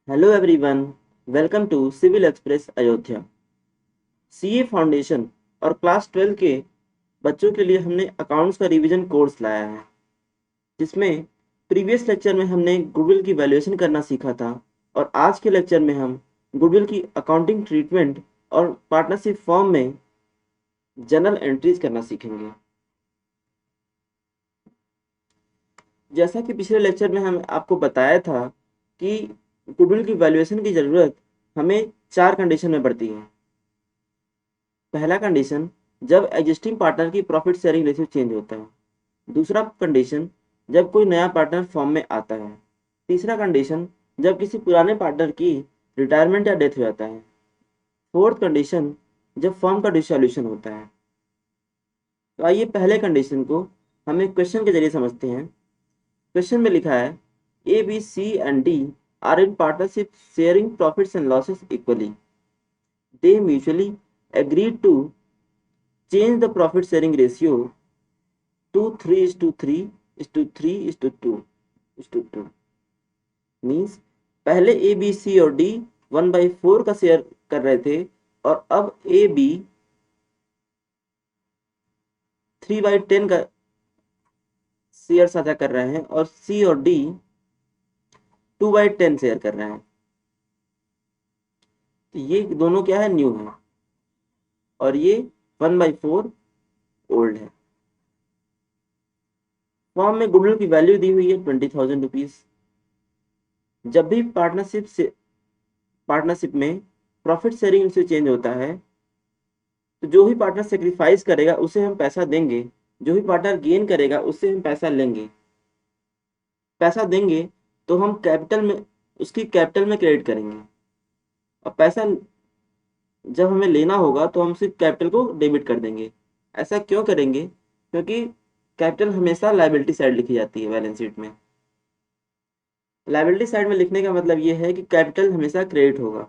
Hello everyone, welcome to civil express Ayodhya. CA foundation और class 12 के बच्चों के लिए हमने अकाउंट्स का रिवीजन कोर्स लाया है, जिसमें प्रीवियस लेक्चर में हमने गुडविल की वैल्यूएशन करना सीखा था और आज के लेक्चर में हम गुडविल की अकाउंटिंग ट्रीटमेंट और पार्टनरशिप फॉर्म में जनरल एंट्रीज करना सीखेंगे। जैसा कि पिछले लेक्चर में हम आपको बताया था कि गुडविल की वैल्यूएशन की ज़रूरत हमें 4 कंडीशन में पड़ती है। पहला कंडीशन, जब एग्जिस्टिंग पार्टनर की प्रॉफिट शेयरिंग रेशियो चेंज होता है। दूसरा कंडीशन, जब कोई नया पार्टनर फॉर्म में आता है। तीसरा कंडीशन, जब किसी पुराने पार्टनर की रिटायरमेंट या डेथ हो जाता है। फोर्थ कंडीशन, जब फॉर्म का डिसोल्यूशन होता है। तो आइए पहले कंडीशन को हम एक क्वेश्चन के जरिए समझते हैं। क्वेश्चन में लिखा है A B C and D are in partnership sharing profits and losses equally. They mutually agreed to change the profit sharing ratio to 3:3:3:2:2 means पहले ए बी सी और डी 1/4 का शेयर कर रहे थे और अब ए बी 3/10 का शेयर साझा कर रहे हैं और सी और डी 2/10 शेयर कर रहे हैं। तो ये दोनों क्या है, न्यू है और ये 1/4 ओल्ड है। फॉर्म में गुडविल की वैल्यू दी हुई है 20,000 रुपीज। जब भी पार्टनरशिप में प्रॉफिट शेयरिंग से चेंज होता है तो जो भी पार्टनर सेक्रीफाइस करेगा उसे हम पैसा देंगे, जो भी पार्टनर गेन करेगा उससे हम पैसा लेंगे। पैसा देंगे तो हम कैपिटल में उसकी कैपिटल में क्रेडिट करेंगे और पैसा जब हमें लेना होगा तो हम सिर्फ कैपिटल को डेबिट कर देंगे। ऐसा क्यों करेंगे? क्योंकि कैपिटल हमेशा लायबिलिटी साइड लिखी जाती है बैलेंस शीट में। लायबिलिटी साइड में लिखने का मतलब ये है कि कैपिटल हमेशा क्रेडिट होगा।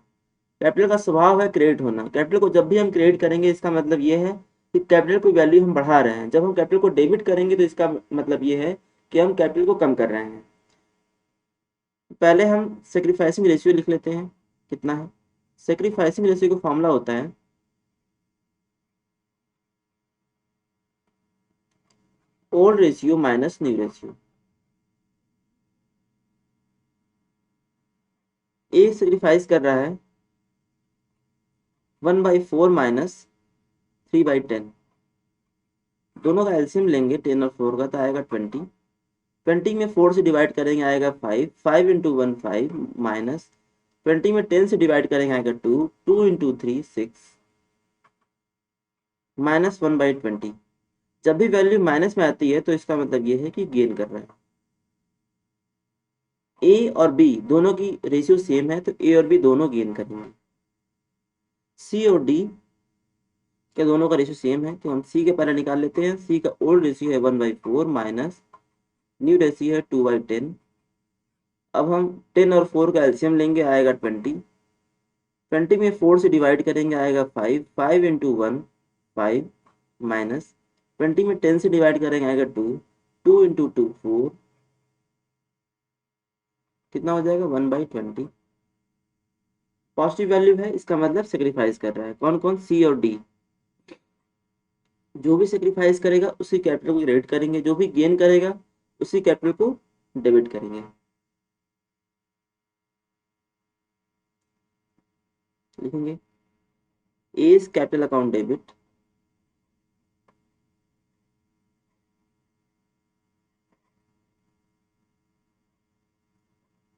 कैपिटल का स्वभाव है क्रेडिट होना। कैपिटल को जब भी हम क्रेडिट करेंगे इसका मतलब ये है कि कैपिटल की वैल्यू हम बढ़ा रहे हैं। जब हम कैपिटल को डेबिट करेंगे तो इसका मतलब ये है कि हम कैपिटल को कम कर रहे हैं। पहले हम सेक्रीफाइसिंग रेशियो लिख लेते हैं। कितना है? सेक्रीफाइसिंग रेशियो का फॉर्मूला होता है old ratio minus new ratio. A sacrifice कर रहा है 1/4 माइनस 3/10। दोनों का एलसीएम लेंगे 10 और 4 का तो आएगा 20। 20 में 4 से डिवाइड करेंगे आएगा 5। 5 इंटू 1 5 माइनस 20 में 10 से डिवाइड करेंगे आएगा 2। 2 इंटू 3 6 माइनस 1/20। जब भी वैल्यू माइनस में आती है तो इसका मतलब ये है कि गेन कर रहा है। ए और बी दोनों की रेशियो सेम है तो ए और बी दोनों गेन करेंगे। सी और डी के दोनों का रेशियो सेम है तो हम सी के पहले निकाल लेते हैं। सी का ओल्ड रेशियो है 1/4 माइनस न्यू रेशियो है 2/10। अब हम 10 और 4 का एलसीएम लेंगे आएगा 20। 20 में 4 से डिवाइड करेंगे आएगा 5। 5 इंटू 1 5 माइनस 20 में 10 से डिवाइड करेंगे आएगा 2। 2 इंटू 2 4। कितना हो जाएगा 1/20। पॉजिटिव वैल्यू है इसका मतलब सेक्रीफाइस कर रहा है। कौन कौन? सी और डी। जो भी सेक्रीफाइस करेगा उसी कैपिटल को क्रेडिट करेंगे, जो भी गेन करेगा उसी कैपिटल को डेबिट करेंगे। लिखेंगे A is capital account debit,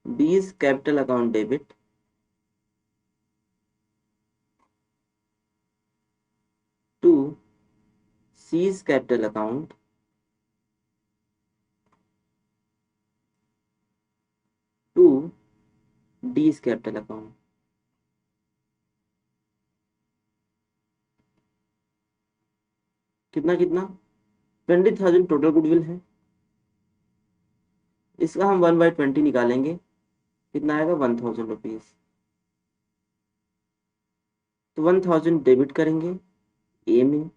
B is capital account debit, to C is capital account, to D is capital account. कितना कितना? 20,000 टोटल गुडविल है। इसका हम 1/20 निकालेंगे, कितना आएगा 1,000 रुपीज। तो 1,000 डेबिट करेंगे ए में,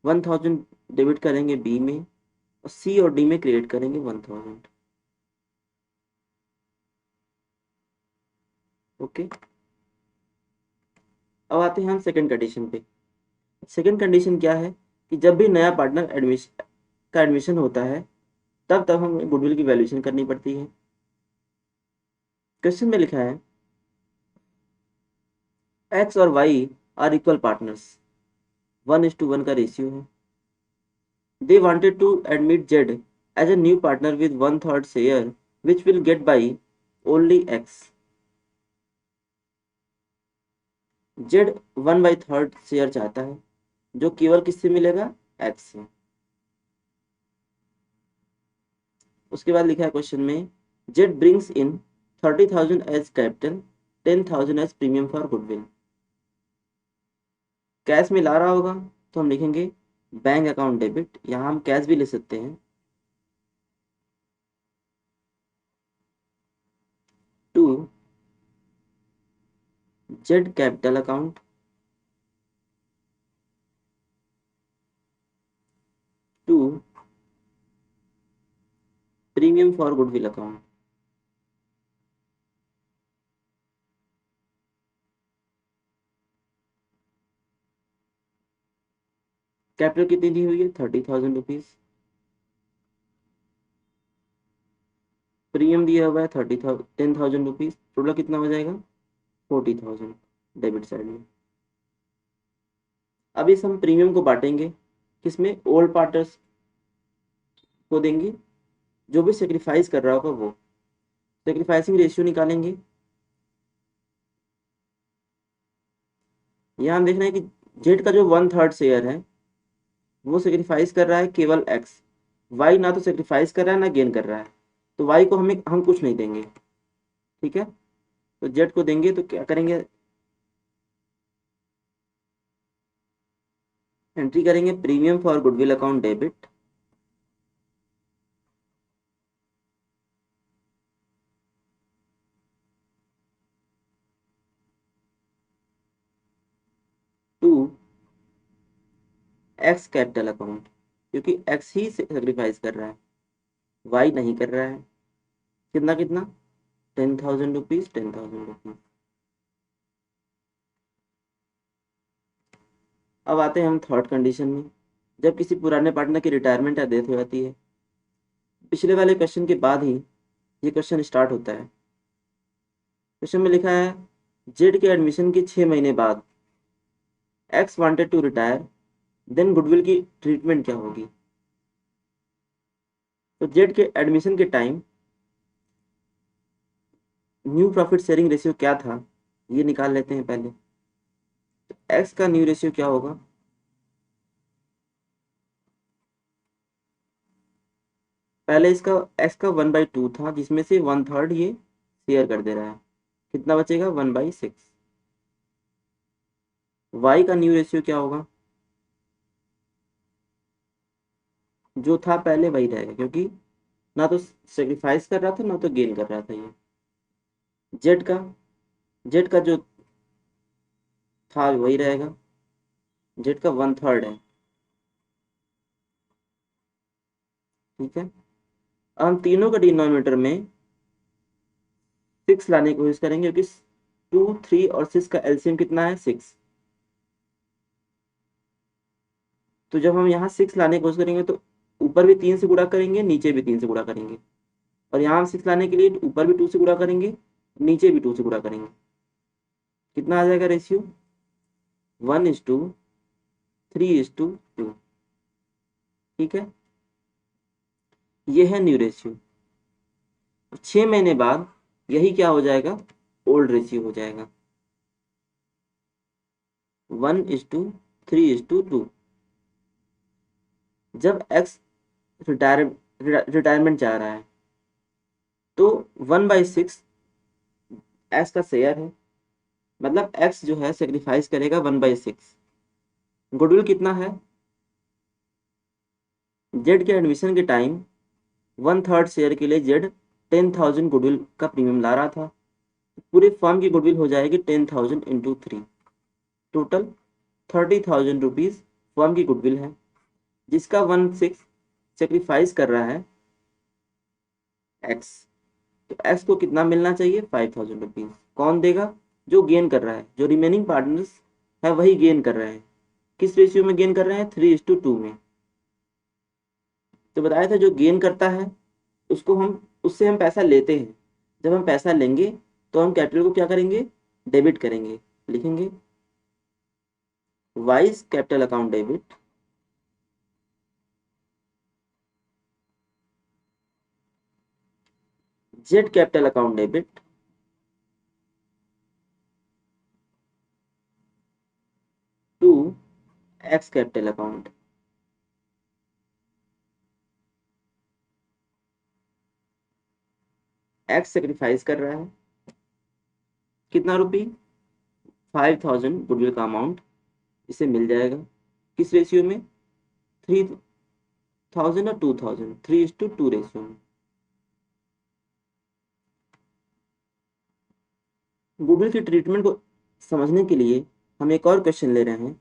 1,000 डेबिट करेंगे बी में और सी और डी में क्रिएट करेंगे 1,000। ओके, अब आते हैं हम सेकंड कंडीशन पे। सेकंड कंडीशन क्या है कि जब भी नया पार्टनर एडमिशन होता है तब तब हमें गुडविल की वैल्यूएशन करनी पड़ती है। क्वेश्चन में लिखा है एक्स और वाई आर इक्वल पार्टनर्स, 1:1 का रेशियो है। They wanted to admit Z as a new partner with 1/3 share which will get by only x। Z 1/3 share चाहता है जो केवल किससे मिलेगा, एक्स से। उसके बाद लिखा है क्वेश्चन में Z brings in 30,000 as capital, 10,000 as premium for goodwill. Cash में ला रहा होगा तो हम लिखेंगे बैंक अकाउंट डेबिट, यहाँ हम कैश भी ले सकते हैं, to Z capital account, to premium for goodwill account. Capital कितनी दी हुई है, 30,000 रुपीज। प्रीमियम दिया हुआ है 10,000 रुपीज। टोटल कितना हो जाएगा, 40,000 डेबिट साइड में। अब इस हम प्रीमियम को बांटेंगे किसमें, ओल्ड पार्टनर्स को देंगे, जो भी सेक्रीफाइस कर रहा होगा वो। सेक्रीफाइसिंग रेशियो निकालेंगे। यहाँ हम देख रहे हैं कि जेड का जो 1/3 शेयर है वो सेक्रीफाइस कर रहा है केवल एक्स। वाई ना तो सेक्रीफाइस कर रहा है ना गेन कर रहा है, तो वाई को हम कुछ नहीं देंगे। ठीक है, तो जेड को देंगे तो क्या करेंगे, एंट्री करेंगे premium for goodwill account debit, to X capital account, क्योंकि एक्स ही सेक्रीफाइस कर रहा है, वाई नहीं कर रहा है। कितना कितना, 10,000 रुपीज, 10,000 रुपीज। अब आते हैं हम थर्ड कंडीशन में, जब किसी पुराने पार्टनर की रिटायरमेंट या डेथ हो जाती है। पिछले वाले क्वेश्चन के बाद ही ये क्वेश्चन स्टार्ट होता है। क्वेश्चन में लिखा है जेड के एडमिशन के 6 महीने बाद X wanted to retire, then goodwill की ट्रीटमेंट क्या होगी। तो जेड के एडमिशन के time new profit sharing ratio क्या था, ये निकाल लेते हैं पहले। एक्स का न्यू रेशियो क्या होगा, पहले इसका एक्स का 1/2 था जिसमें से 1/3 ये शेयर कर दे रहा है, कितना बचेगा, 1/6। वाई का न्यू रेशियो क्या होगा, जो था पहले वही रहेगा, क्योंकि ना तो सेक्रीफाइस कर रहा था ना तो गेन कर रहा था ये। जेड का जेड का जो था वही रहेगा, जेड का 1/3 है। ठीक है, अब हम तीनों का डिनोमिनेटर में 6 लाने की कोशिश करेंगे, क्योंकि 2, 3 और 6 का एलसीएम कितना है, 6। तो जब हम यहाँ 6 लाने की कोशिश करेंगे तो ऊपर भी 3 से गुणा करेंगे, नीचे भी 3 से गुणा करेंगे, और यहाँ हम 6 लाने के लिए ऊपर भी 2 से गुणा करेंगे, नीचे भी 2 से गुणा करेंगे। कितना आ जाएगा रेशियो, 1:3:2। ठीक है, ये है न्यू रेशियो। 6 महीने बाद यही क्या हो जाएगा, ओल्ड रेशियो हो जाएगा, 1:3:2। जब एक्स रिटायरमेंट चाह रहा है तो 1/6 एक्स का शेयर है, मतलब एक्स जो है सेक्रीफाइस करेगा 1/6। गुडविल कितना है, जेड के एडमिशन के टाइम 1/3 शेयर के लिए जेड 10,000 गुडविल का प्रीमियम ला रहा था। पूरे फर्म की गुडविल हो जाएगी 10,000 इंटू 3, टोटल 30,000 रुपीज फर्म की गुडविल है, जिसका 1/6 सेक्रीफाइस कर रहा है एक्स। तो एक्स को कितना मिलना चाहिए, 5,000 रुपीज। कौन देगा, जो गेन कर रहा है, जो रिमेनिंग पार्टनर्स है वही गेन कर रहे हैं। किस रेशियो में गेन कर रहे हैं? 3:2 में। तो बताया था जो गेन करता है उसको हम, उससे हम पैसा लेते हैं। जब हम पैसा लेंगे तो हम कैपिटल को क्या करेंगे? डेबिट करेंगे। लिखेंगे Y's capital account debit, Z capital account debit, to X capital account. X sacrifice कर रहा है कितना रुपये? 5,000 गुडविल का अमाउंट इसे मिल जाएगा। किस रेशियो में? 3,000 और 2,000, 3:2 रेशियो में। गुडविल की ट्रीटमेंट को समझने के लिए हम एक और क्वेश्चन ले रहे हैं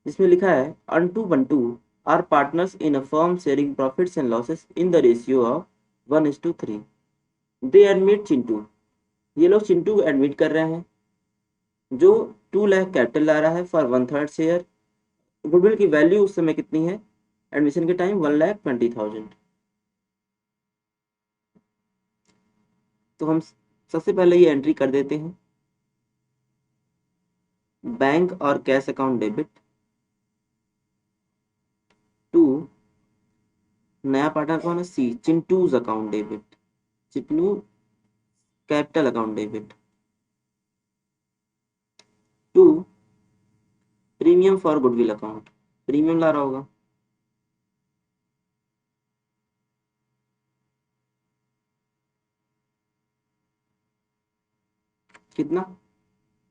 जिसमें लिखा है Untu Bantu are partners in a firm sharing profits and losses in the ratio of 1:3। They admit Chintu. ये लोग चिंटू को एडमिट कर रहे हैं जो 2 लाख कैपिटल ला रहा है फॉर 1/3 शेयर। गुडविल की वैल्यू उस समय कितनी है एडमिशन के टाइम? 1,20,000। तो हम सबसे पहले ये एंट्री कर देते हैं, बैंक और कैश अकाउंट डेबिट टू, नया पार्टनर कौन है? C, Chintu's account debit, Chintu capital account debit to premium for goodwill account. Premium ला रहा होगा, कितना?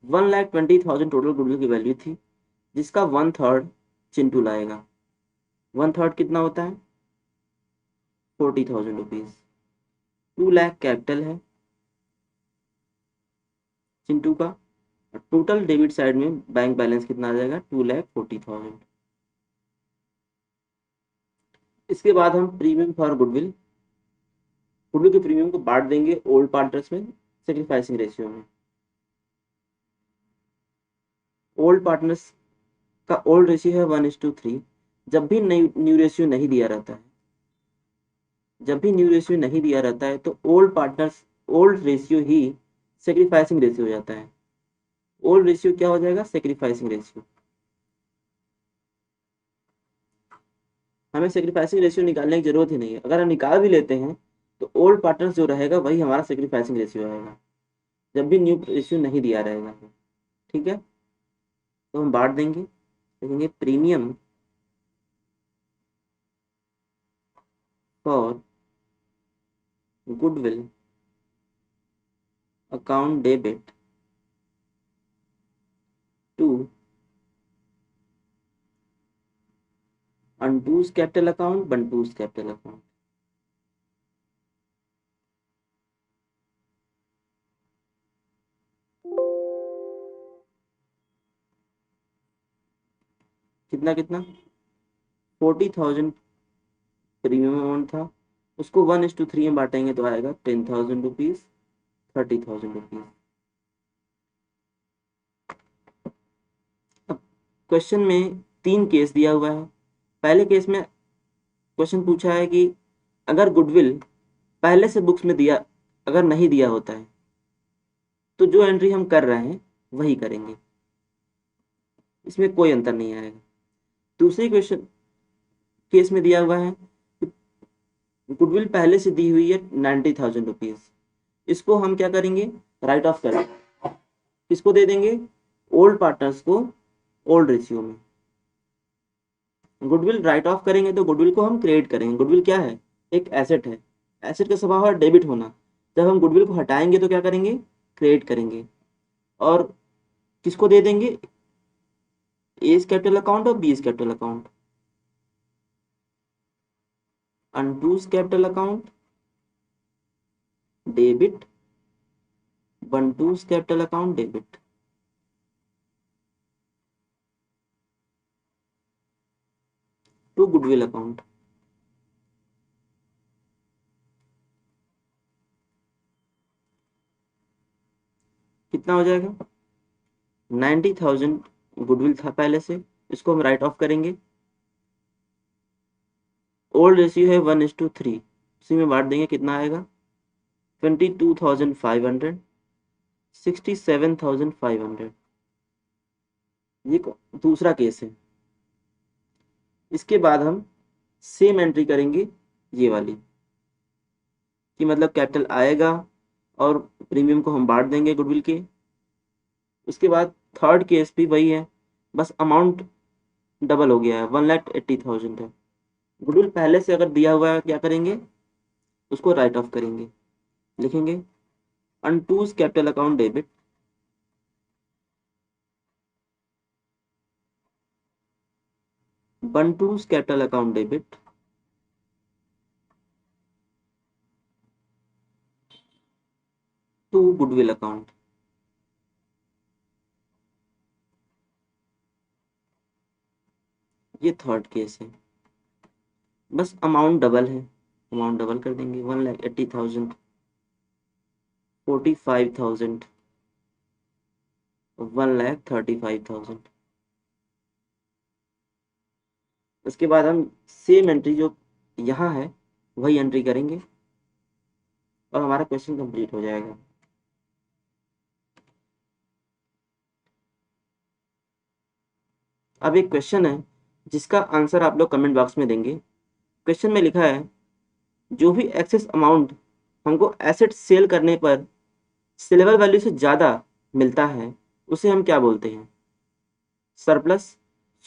1,20,000 टोटल गुडविल की वैल्यू थी जिसका 1/3 चिंटू लाएगा। 1/3 कितना होता है? 40,000 रुपीज। 2 लाख कैपिटल है चिंटू का। टोटल डेबिट साइड में बैंक बैलेंस कितना आ जाएगा? 2,40,000। इसके बाद हम प्रीमियम फॉर गुडविल, गुडविल के प्रीमियम को बांट देंगे ओल्ड पार्टनर्स में सेक्रीफाइसिंग रेशियो में। ओल्ड पार्टनर्स का ओल्ड रेशियो है 1:3। जब भी न्यू रेशियो नहीं दिया रहता है, जब भी न्यू रेशियो नहीं दिया रहता है तो ओल्ड पार्टनर्स, ओल्ड रेशियो ही सेक्रीफाइसिंग रेशियो हो जाता है। ओल्ड रेशियो क्या हो जाएगा? Sacrificing ratio. हमें सेक्रीफाइसिंग रेशियो निकालने की जरूरत ही नहीं है। अगर हम निकाल भी लेते हैं तो ओल्ड पार्टनर्स जो रहेगा वही हमारा सेक्रीफाइसिंग रेशियो रहेगा जब भी न्यू रेशियो नहीं दिया रहेगा। ठीक है, तो हम बांट देंगे, लिखेंगे premium for goodwill account debit to Untu's capital account, Bantu's capital account. कितना कितना? 40,000 प्रीमियम अमाउंट था, उसको 1:3 में बांटेंगे तो आएगा 10,000 रुपीज, 30,000 रुपीज। अब क्वेश्चन में 3 केस दिया हुआ है। पहले केस में क्वेश्चन पूछा है कि अगर गुडविल पहले से बुक्स में दिया, अगर नहीं दिया होता है तो जो एंट्री हम कर रहे हैं वही करेंगे, इसमें कोई अंतर नहीं आएगा। दूसरे क्वेश्चन केस में दिया हुआ है गुडविल पहले से दी हुई है 90,000 रुपीज, इसको हम क्या करेंगे? राइट ऑफ करेंगे। किसको दे देंगे? ओल्ड पार्टनर्स को ओल्ड रेशियो में। गुडविल राइट ऑफ करेंगे तो गुडविल को हम क्रिएट करेंगे। गुडविल क्या है? एक एसेट है। एसेट का स्वभाव है डेबिट होना। जब हम गुडविल को हटाएंगे तो क्या करेंगे? क्रिएट करेंगे। और किसको दे देंगे? एज कैपिटल अकाउंट और B's capital account. Untu's capital account debit, Bantu's capital account debit. To goodwill account. कितना हो जाएगा? 90,000 गुडविल था पहले से, इसको हम राइट ऑफ करेंगे। ओल्ड रेशियो है 1:3, उसी में बांट देंगे, कितना आएगा? 22,500, 67,500। ये दूसरा केस है। इसके बाद हम सेम एंट्री करेंगे ये वाली, कि मतलब कैपिटल आएगा और प्रीमियम को हम बांट देंगे गुडविल के। उसके बाद थर्ड केस भी वही है, बस अमाउंट डबल हो गया है, 1,80,000 है। गुडविल पहले से अगर दिया हुआ है, क्या करेंगे? उसको राइट ऑफ करेंगे। लिखेंगे Untu's capital account debit, Bantu's capital account debit, to goodwill account. ये थर्ड केस है, बस अमाउंट डबल है, अमाउंट डबल कर देंगे, 1,80,000, 45,000, 1,35,000। उसके बाद हम सेम एंट्री जो यहाँ है वही एंट्री करेंगे और हमारा क्वेश्चन कंप्लीट हो जाएगा। अब एक क्वेश्चन है जिसका आंसर आप लोग कमेंट बॉक्स में देंगे। क्वेश्चन में लिखा है, जो भी एक्सेस अमाउंट हमको एसेट सेल करने पर सेलेबल वैल्यू से ज़्यादा मिलता है उसे हम क्या बोलते हैं? Surplus,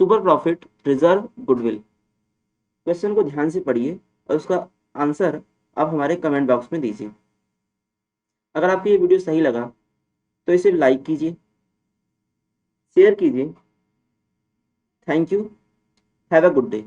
super profit, reserve, goodwill. Question को ध्यान से पढ़िए और उसका आंसर आप हमारे कमेंट बॉक्स में दीजिए। अगर आपको ये वीडियो सही लगा तो इसे लाइक कीजिए, शेयर कीजिए। Thank you, have a good day.